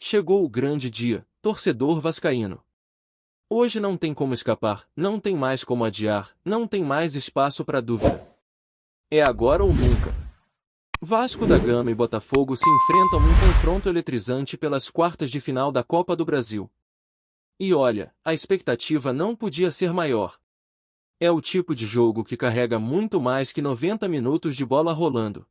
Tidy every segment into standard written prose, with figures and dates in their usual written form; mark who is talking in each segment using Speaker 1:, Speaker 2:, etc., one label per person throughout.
Speaker 1: Chegou o grande dia, torcedor vascaíno. Hoje não tem como escapar, não tem mais como adiar, não tem mais espaço para dúvida. É agora ou nunca. Vasco da Gama e Botafogo se enfrentam num confronto eletrizante pelas quartas de final da Copa do Brasil. E olha, a expectativa não podia ser maior. É o tipo de jogo que carrega muito mais que 90 minutos de bola rolando.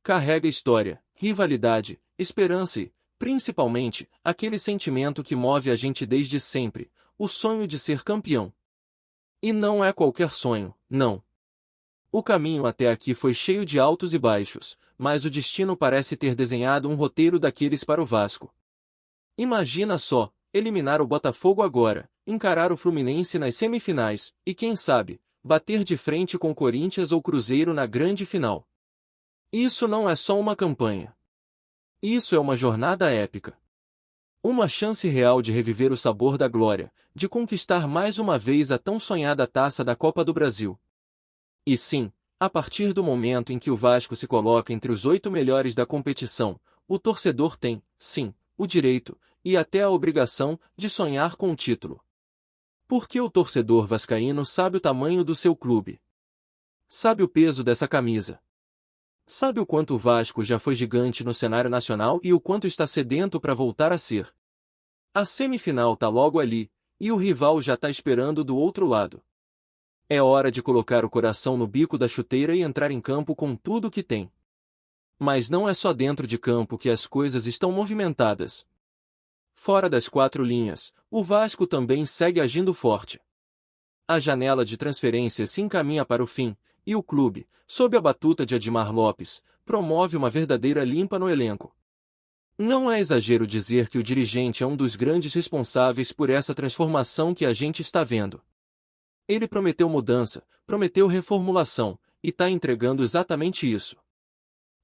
Speaker 1: Carrega história, rivalidade, esperança e, principalmente, aquele sentimento que move a gente desde sempre, o sonho de ser campeão. E não é qualquer sonho, não. O caminho até aqui foi cheio de altos e baixos, mas o destino parece ter desenhado um roteiro daqueles para o Vasco. Imagina só, eliminar o Botafogo agora, encarar o Fluminense nas semifinais, e quem sabe, bater de frente com Corinthians ou Cruzeiro na grande final. Isso não é só uma campanha. Isso é uma jornada épica. Uma chance real de reviver o sabor da glória, de conquistar mais uma vez a tão sonhada taça da Copa do Brasil. E sim, a partir do momento em que o Vasco se coloca entre os 8 melhores da competição, o torcedor tem, sim, o direito, e até a obrigação, de sonhar com o título. Porque o torcedor vascaíno sabe o tamanho do seu clube. Sabe o peso dessa camisa. Sabe o quanto o Vasco já foi gigante no cenário nacional e o quanto está sedento para voltar a ser. A semifinal tá logo ali, e o rival já tá esperando do outro lado. É hora de colocar o coração no bico da chuteira e entrar em campo com tudo que tem. Mas não é só dentro de campo que as coisas estão movimentadas. Fora das 4 linhas, o Vasco também segue agindo forte. A janela de transferências se encaminha para o fim, e o clube, sob a batuta de Admar Lopes, promove uma verdadeira limpa no elenco. Não é exagero dizer que o dirigente é um dos grandes responsáveis por essa transformação que a gente está vendo. Ele prometeu mudança, prometeu reformulação, e está entregando exatamente isso.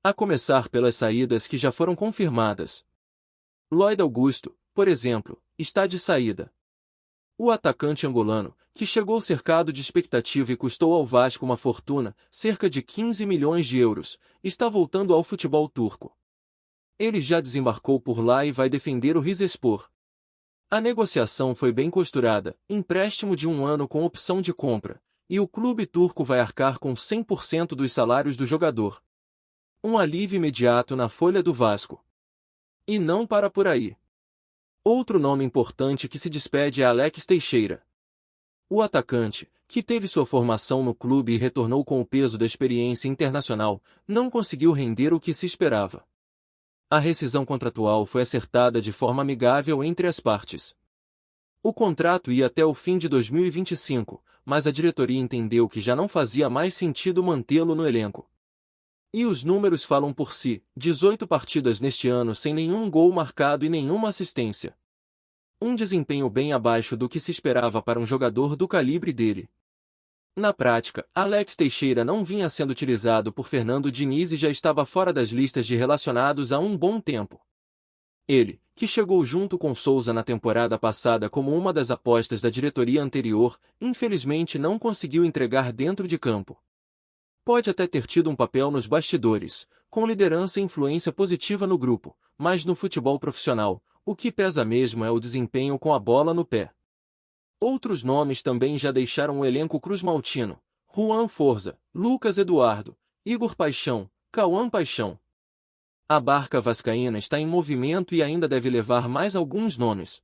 Speaker 1: A começar pelas saídas que já foram confirmadas. Lloyd Augusto, por exemplo, está de saída. O atacante angolano, que chegou cercado de expectativa e custou ao Vasco uma fortuna, cerca de 15 milhões de euros, está voltando ao futebol turco. Ele já desembarcou por lá e vai defender o Rizespor. A negociação foi bem costurada, empréstimo de 1 ano com opção de compra, e o clube turco vai arcar com 100% dos salários do jogador. Um alívio imediato na folha do Vasco. E não para por aí. Outro nome importante que se despede é Alex Teixeira. O atacante, que teve sua formação no clube e retornou com o peso da experiência internacional, não conseguiu render o que se esperava. A rescisão contratual foi acertada de forma amigável entre as partes. O contrato ia até o fim de 2025, mas a diretoria entendeu que já não fazia mais sentido mantê-lo no elenco. E os números falam por si, 18 partidas neste ano sem nenhum gol marcado e nenhuma assistência. Um desempenho bem abaixo do que se esperava para um jogador do calibre dele. Na prática, Alex Teixeira não vinha sendo utilizado por Fernando Diniz e já estava fora das listas de relacionados há um bom tempo. Ele, que chegou junto com Souza na temporada passada como uma das apostas da diretoria anterior, infelizmente não conseguiu entregar dentro de campo. Pode até ter tido um papel nos bastidores, com liderança e influência positiva no grupo, mas no futebol profissional, o que pesa mesmo é o desempenho com a bola no pé. Outros nomes também já deixaram o elenco cruzmaltino: Juan Forza, Lucas Eduardo, Igor Paixão, Cauã Paixão. A barca vascaína está em movimento e ainda deve levar mais alguns nomes.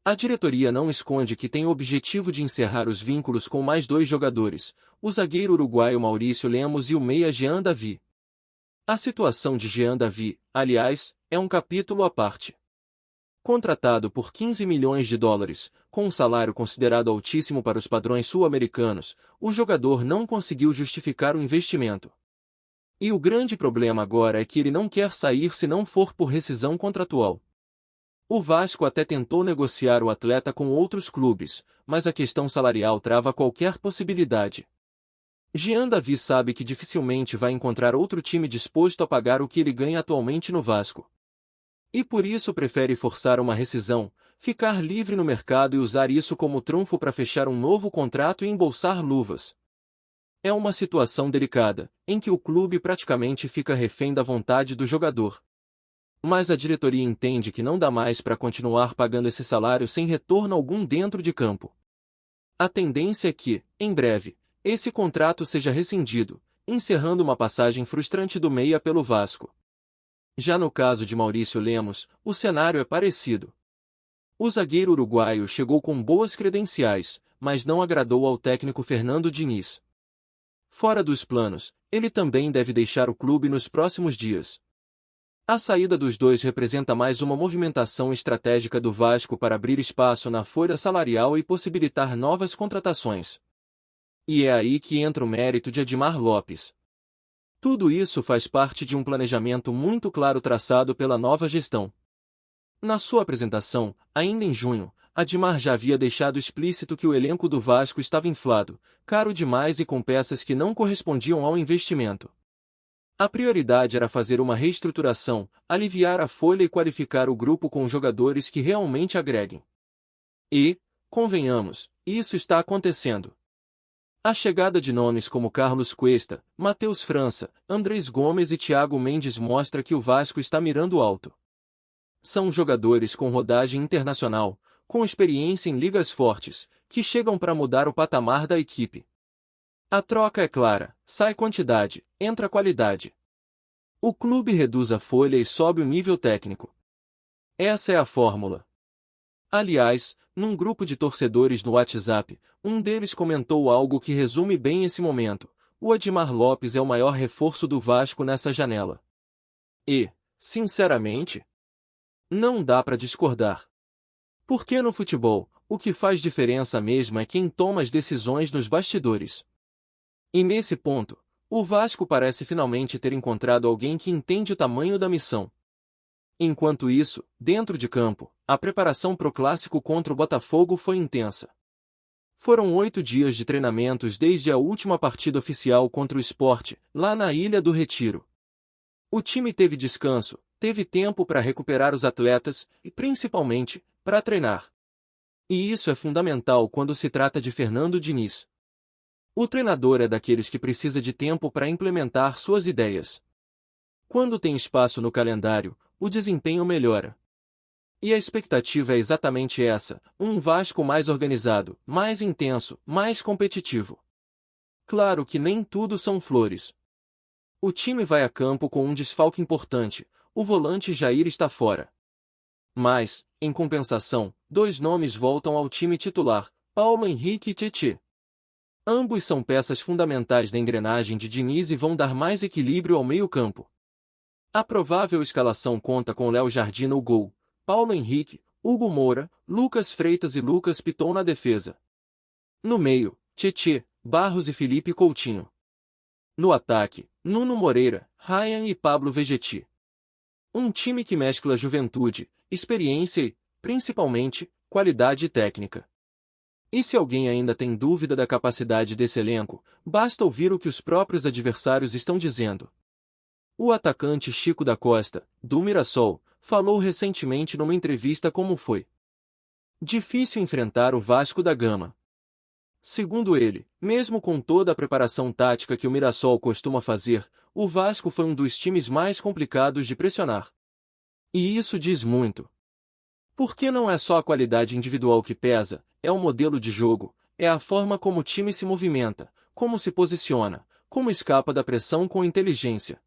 Speaker 1: A diretoria não esconde que tem o objetivo de encerrar os vínculos com mais 2 jogadores, o zagueiro uruguaio Maurício Lemos e o meia Jean Davi. A situação de Jean Davi, aliás, é um capítulo à parte. Contratado por 15 milhões de dólares, com um salário considerado altíssimo para os padrões sul-americanos, o jogador não conseguiu justificar o investimento. E o grande problema agora é que ele não quer sair se não for por rescisão contratual. O Vasco até tentou negociar o atleta com outros clubes, mas a questão salarial trava qualquer possibilidade. Jean Davi sabe que dificilmente vai encontrar outro time disposto a pagar o que ele ganha atualmente no Vasco. E por isso prefere forçar uma rescisão, ficar livre no mercado e usar isso como trunfo para fechar um novo contrato e embolsar luvas. É uma situação delicada, em que o clube praticamente fica refém da vontade do jogador. mas a diretoria entende que não dá mais para continuar pagando esse salário sem retorno algum dentro de campo. A tendência é que, em breve, esse contrato seja rescindido, encerrando uma passagem frustrante do meia pelo Vasco. Já no caso de Maurício Lemos, o cenário é parecido. O zagueiro uruguaio chegou com boas credenciais, mas não agradou ao técnico Fernando Diniz. Fora dos planos, ele também deve deixar o clube nos próximos dias. A saída dos dois representa mais uma movimentação estratégica do Vasco para abrir espaço na folha salarial e possibilitar novas contratações. E é aí que entra o mérito de Admar Lopes. Tudo isso faz parte de um planejamento muito claro traçado pela nova gestão. Na sua apresentação, ainda em junho, Admar já havia deixado explícito que o elenco do Vasco estava inflado, caro demais e com peças que não correspondiam ao investimento. A prioridade era fazer uma reestruturação, aliviar a folha e qualificar o grupo com jogadores que realmente agreguem. E, convenhamos, isso está acontecendo. A chegada de nomes como Carlos Cuesta, Matheus França, Andrés Gomes e Thiago Mendes mostra que o Vasco está mirando alto. São jogadores com rodagem internacional, com experiência em ligas fortes, que chegam para mudar o patamar da equipe. A troca é clara, sai quantidade, entra qualidade. O clube reduz a folha e sobe o nível técnico. Essa é a fórmula. Aliás, num grupo de torcedores no WhatsApp, um deles comentou algo que resume bem esse momento: o Admar Lopes é o maior reforço do Vasco nessa janela. E, sinceramente, não dá para discordar. Porque no futebol, o que faz diferença mesmo é quem toma as decisões nos bastidores. E nesse ponto, o Vasco parece finalmente ter encontrado alguém que entende o tamanho da missão. Enquanto isso, dentro de campo, a preparação pro clássico contra o Botafogo foi intensa. Foram 8 dias de treinamentos desde a última partida oficial contra o Sport, lá na Ilha do Retiro. O time teve descanso, teve tempo para recuperar os atletas e, principalmente, para treinar. E isso é fundamental quando se trata de Fernando Diniz. O treinador é daqueles que precisa de tempo para implementar suas ideias. Quando tem espaço no calendário, o desempenho melhora. E a expectativa é exatamente essa: um Vasco mais organizado, mais intenso, mais competitivo. Claro que nem tudo são flores. O time vai a campo com um desfalque importante: o volante Jair está fora. Mas, em compensação, 2 nomes voltam ao time titular: Paulo Henrique e Tietê. Ambos são peças fundamentais na engrenagem de Diniz e vão dar mais equilíbrio ao meio-campo. A provável escalação conta com Léo Jardim no gol, Paulo Henrique, Hugo Moura, Lucas Freitas e Lucas Piton na defesa. No meio, Tietê, Barros e Felipe Coutinho. No ataque, Nuno Moreira, Ryan e Pablo Vegetti. Um time que mescla juventude, experiência e, principalmente, qualidade técnica. E se alguém ainda tem dúvida da capacidade desse elenco, basta ouvir o que os próprios adversários estão dizendo. O atacante Chico da Costa, do Mirassol, falou recentemente numa entrevista como foi difícil enfrentar o Vasco da Gama. Segundo ele, mesmo com toda a preparação tática que o Mirassol costuma fazer, o Vasco foi um dos times mais complicados de pressionar. E isso diz muito. Porque não é só a qualidade individual que pesa, é o modelo de jogo, é a forma como o time se movimenta, como se posiciona, como escapa da pressão com inteligência.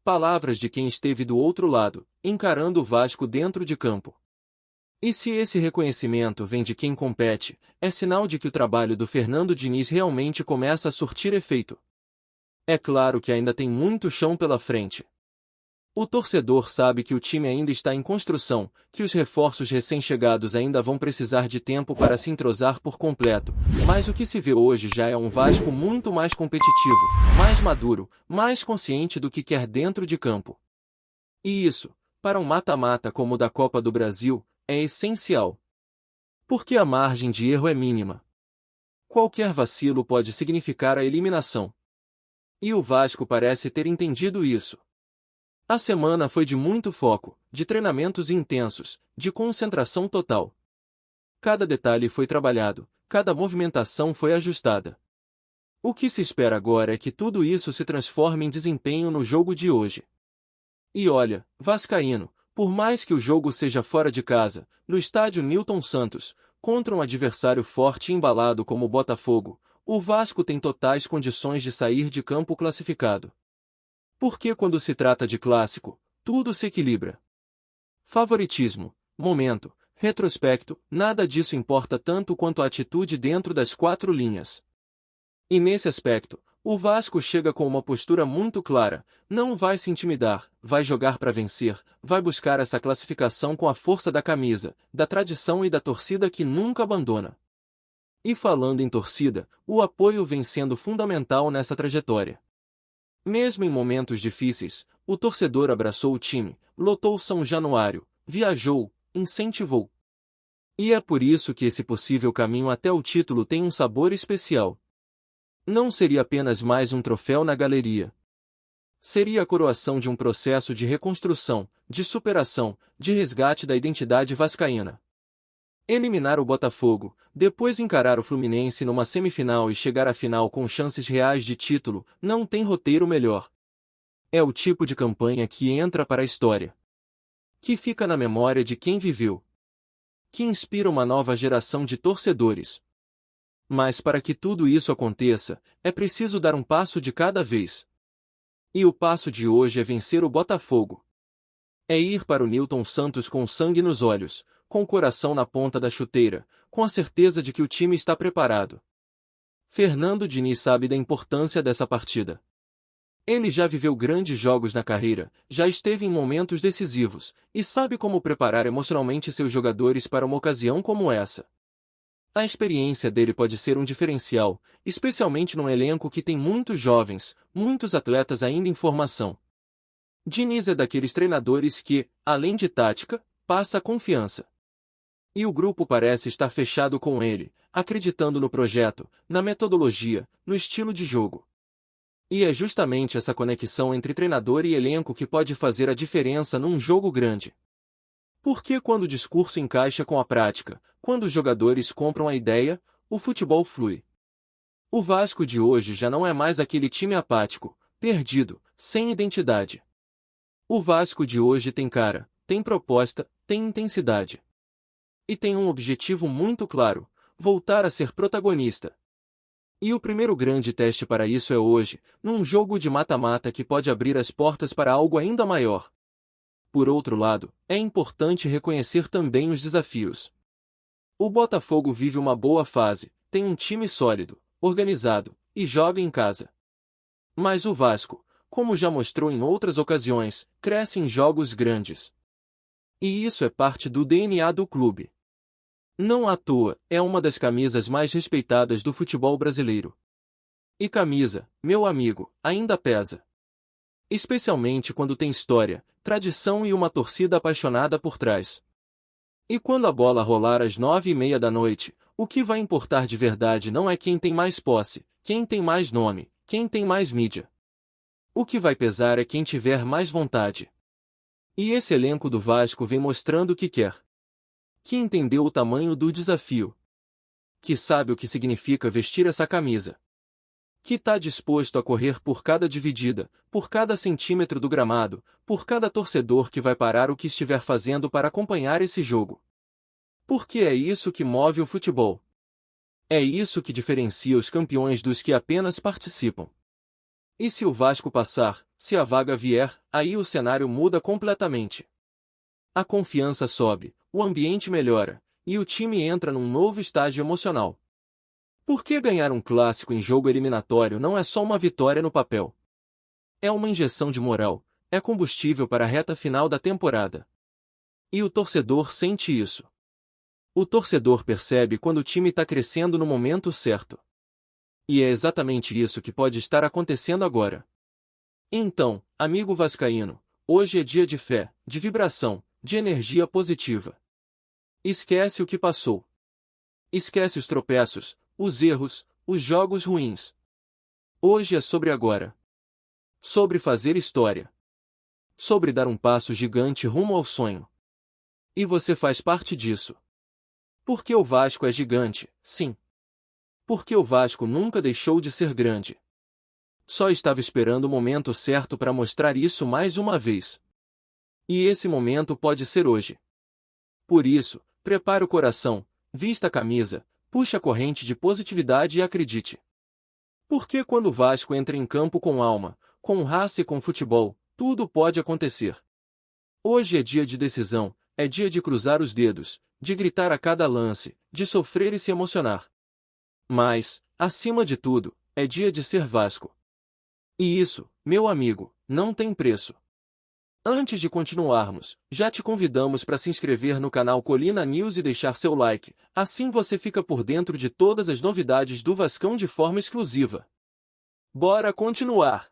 Speaker 1: Palavras de quem esteve do outro lado, encarando o Vasco dentro de campo. E se esse reconhecimento vem de quem compete, é sinal de que o trabalho do Fernando Diniz realmente começa a surtir efeito. É claro que ainda tem muito chão pela frente. O torcedor sabe que o time ainda está em construção, que os reforços recém-chegados ainda vão precisar de tempo para se entrosar por completo, mas o que se vê hoje já é um Vasco muito mais competitivo, mais maduro, mais consciente do que quer dentro de campo. E isso, para um mata-mata como o da Copa do Brasil, é essencial. Porque a margem de erro é mínima. Qualquer vacilo pode significar a eliminação. E o Vasco parece ter entendido isso. A semana foi de muito foco, de treinamentos intensos, de concentração total. Cada detalhe foi trabalhado, cada movimentação foi ajustada. O que se espera agora é que tudo isso se transforme em desempenho no jogo de hoje. E olha, vascaíno, por mais que o jogo seja fora de casa, no estádio Newton Santos, contra um adversário forte e embalado como o Botafogo, o Vasco tem totais condições de sair de campo classificado. Porque quando se trata de clássico, tudo se equilibra. Favoritismo, momento, retrospecto, nada disso importa tanto quanto a atitude dentro das quatro linhas. E nesse aspecto, o Vasco chega com uma postura muito clara, não vai se intimidar, vai jogar para vencer, vai buscar essa classificação com a força da camisa, da tradição e da torcida que nunca abandona. E falando em torcida, o apoio vem sendo fundamental nessa trajetória. Mesmo em momentos difíceis, o torcedor abraçou o time, lotou São Januário, viajou, incentivou. E é por isso que esse possível caminho até o título tem um sabor especial. Não seria apenas mais um troféu na galeria. Seria a coroação de um processo de reconstrução, de superação, de resgate da identidade vascaína. Eliminar o Botafogo, depois encarar o Fluminense numa semifinal e chegar à final com chances reais de título, não tem roteiro melhor. É o tipo de campanha que entra para a história. Que fica na memória de quem viveu. Que inspira uma nova geração de torcedores. Mas para que tudo isso aconteça, é preciso dar um passo de cada vez. E o passo de hoje é vencer o Botafogo. É ir para o Newton Santos com sangue nos olhos, com o coração na ponta da chuteira, com a certeza de que o time está preparado. Fernando Diniz sabe da importância dessa partida. Ele já viveu grandes jogos na carreira, já esteve em momentos decisivos, e sabe como preparar emocionalmente seus jogadores para uma ocasião como essa. A experiência dele pode ser um diferencial, especialmente num elenco que tem muitos jovens, muitos atletas ainda em formação. Diniz é daqueles treinadores que, além de tática, passa confiança. E o grupo parece estar fechado com ele, acreditando no projeto, na metodologia, no estilo de jogo. E é justamente essa conexão entre treinador e elenco que pode fazer a diferença num jogo grande. Porque quando o discurso encaixa com a prática, quando os jogadores compram a ideia, o futebol flui. O Vasco de hoje já não é mais aquele time apático, perdido, sem identidade. O Vasco de hoje tem cara, tem proposta, tem intensidade. E tem um objetivo muito claro: voltar a ser protagonista. E o primeiro grande teste para isso é hoje, num jogo de mata-mata que pode abrir as portas para algo ainda maior. Por outro lado, é importante reconhecer também os desafios. O Botafogo vive uma boa fase, tem um time sólido, organizado, e joga em casa. Mas o Vasco, como já mostrou em outras ocasiões, cresce em jogos grandes. E isso é parte do DNA do clube. Não à toa, é uma das camisas mais respeitadas do futebol brasileiro. E camisa, meu amigo, ainda pesa. Especialmente quando tem história, tradição e uma torcida apaixonada por trás. E quando a bola rolar às 9h30 da noite, o que vai importar de verdade não é quem tem mais posse, quem tem mais nome, quem tem mais mídia. O que vai pesar é quem tiver mais vontade. E esse elenco do Vasco vem mostrando o que quer. Que entendeu o tamanho do desafio. Que sabe o que significa vestir essa camisa. Que está disposto a correr por cada dividida, por cada centímetro do gramado, por cada torcedor que vai parar o que estiver fazendo para acompanhar esse jogo. Porque é isso que move o futebol. É isso que diferencia os campeões dos que apenas participam. E se o Vasco passar, se a vaga vier, aí o cenário muda completamente. A confiança sobe, o ambiente melhora, e o time entra num novo estágio emocional. Porque ganhar um clássico em jogo eliminatório não é só uma vitória no papel. É uma injeção de moral, é combustível para a reta final da temporada. E o torcedor sente isso. O torcedor percebe quando o time está crescendo no momento certo. E é exatamente isso que pode estar acontecendo agora. Então, amigo vascaíno, hoje é dia de fé, de vibração, de energia positiva. Esquece o que passou. Esquece os tropeços, os erros, os jogos ruins. Hoje é sobre agora. Sobre fazer história. Sobre dar um passo gigante rumo ao sonho. E você faz parte disso. Porque o Vasco é gigante, sim. Porque o Vasco nunca deixou de ser grande. Só estava esperando o momento certo para mostrar isso mais uma vez. E esse momento pode ser hoje. Por isso, prepare o coração, vista a camisa, puxe a corrente de positividade e acredite. Porque quando o Vasco entra em campo com alma, com raça e com futebol, tudo pode acontecer. Hoje é dia de decisão, é dia de cruzar os dedos, de gritar a cada lance, de sofrer e se emocionar. Mas, acima de tudo, é dia de ser Vasco. E isso, meu amigo, não tem preço. Antes de continuarmos, já te convidamos para se inscrever no canal Colina News e deixar seu like, assim você fica por dentro de todas as novidades do Vascão de forma exclusiva. Bora continuar!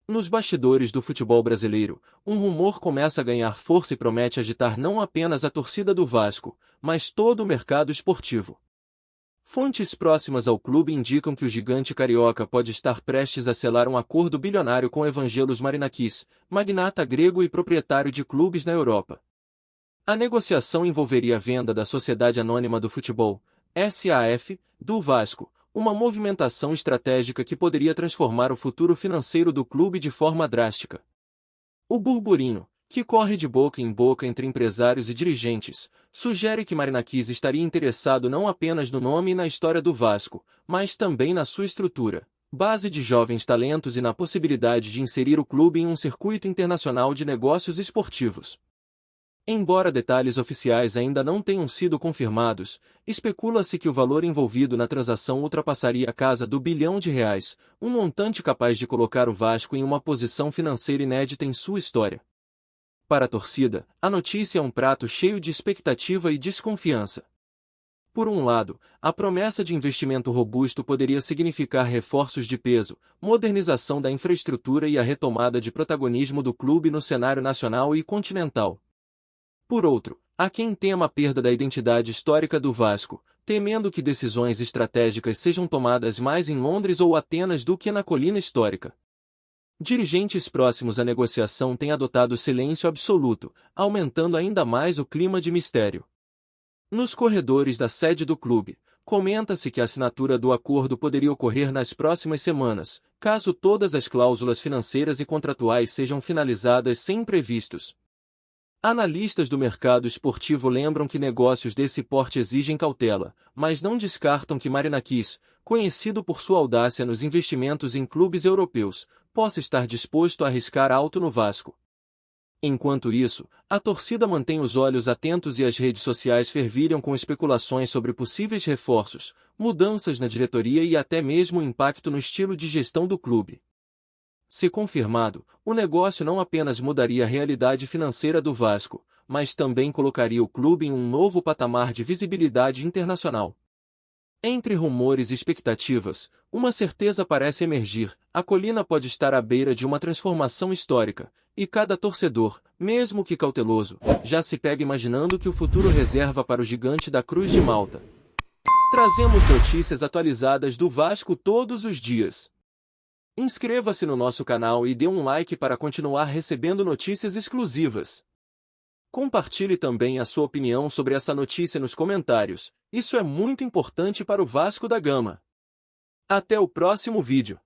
Speaker 1: Nos bastidores do futebol brasileiro, um rumor começa a ganhar força e promete agitar não apenas a torcida do Vasco, mas todo o mercado esportivo. Fontes próximas ao clube indicam que o gigante carioca pode estar prestes a selar um acordo bilionário com Evangelos Marinakis, magnata grego e proprietário de clubes na Europa. A negociação envolveria a venda da Sociedade Anônima do Futebol, SAF, do Vasco, uma movimentação estratégica que poderia transformar o futuro financeiro do clube de forma drástica. O burburinho, que corre de boca em boca entre empresários e dirigentes, sugere que Marinakis estaria interessado não apenas no nome e na história do Vasco, mas também na sua estrutura, base de jovens talentos e na possibilidade de inserir o clube em um circuito internacional de negócios esportivos. Embora detalhes oficiais ainda não tenham sido confirmados, especula-se que o valor envolvido na transação ultrapassaria a casa do R$ 1 bilhão, um montante capaz de colocar o Vasco em uma posição financeira inédita em sua história. Para a torcida, a notícia é um prato cheio de expectativa e desconfiança. Por um lado, a promessa de investimento robusto poderia significar reforços de peso, modernização da infraestrutura e a retomada de protagonismo do clube no cenário nacional e continental. Por outro, há quem tema a perda da identidade histórica do Vasco, temendo que decisões estratégicas sejam tomadas mais em Londres ou Atenas do que na colina histórica. Dirigentes próximos à negociação têm adotado silêncio absoluto, aumentando ainda mais o clima de mistério. Nos corredores da sede do clube, comenta-se que a assinatura do acordo poderia ocorrer nas próximas semanas, caso todas as cláusulas financeiras e contratuais sejam finalizadas sem imprevistos. Analistas do mercado esportivo lembram que negócios desse porte exigem cautela, mas não descartam que Marinakis, conhecido por sua audácia nos investimentos em clubes europeus, possa estar disposto a arriscar alto no Vasco. Enquanto isso, a torcida mantém os olhos atentos e as redes sociais fervilham com especulações sobre possíveis reforços, mudanças na diretoria e até mesmo o impacto no estilo de gestão do clube. Se confirmado, o negócio não apenas mudaria a realidade financeira do Vasco, mas também colocaria o clube em um novo patamar de visibilidade internacional. Entre rumores e expectativas, uma certeza parece emergir: a colina pode estar à beira de uma transformação histórica, e cada torcedor, mesmo que cauteloso, já se pega imaginando o que o futuro reserva para o gigante da Cruz de Malta. Trazemos notícias atualizadas do Vasco todos os dias. Inscreva-se no nosso canal e dê um like para continuar recebendo notícias exclusivas. Compartilhe também a sua opinião sobre essa notícia nos comentários, isso é muito importante para o Vasco da Gama. Até o próximo vídeo.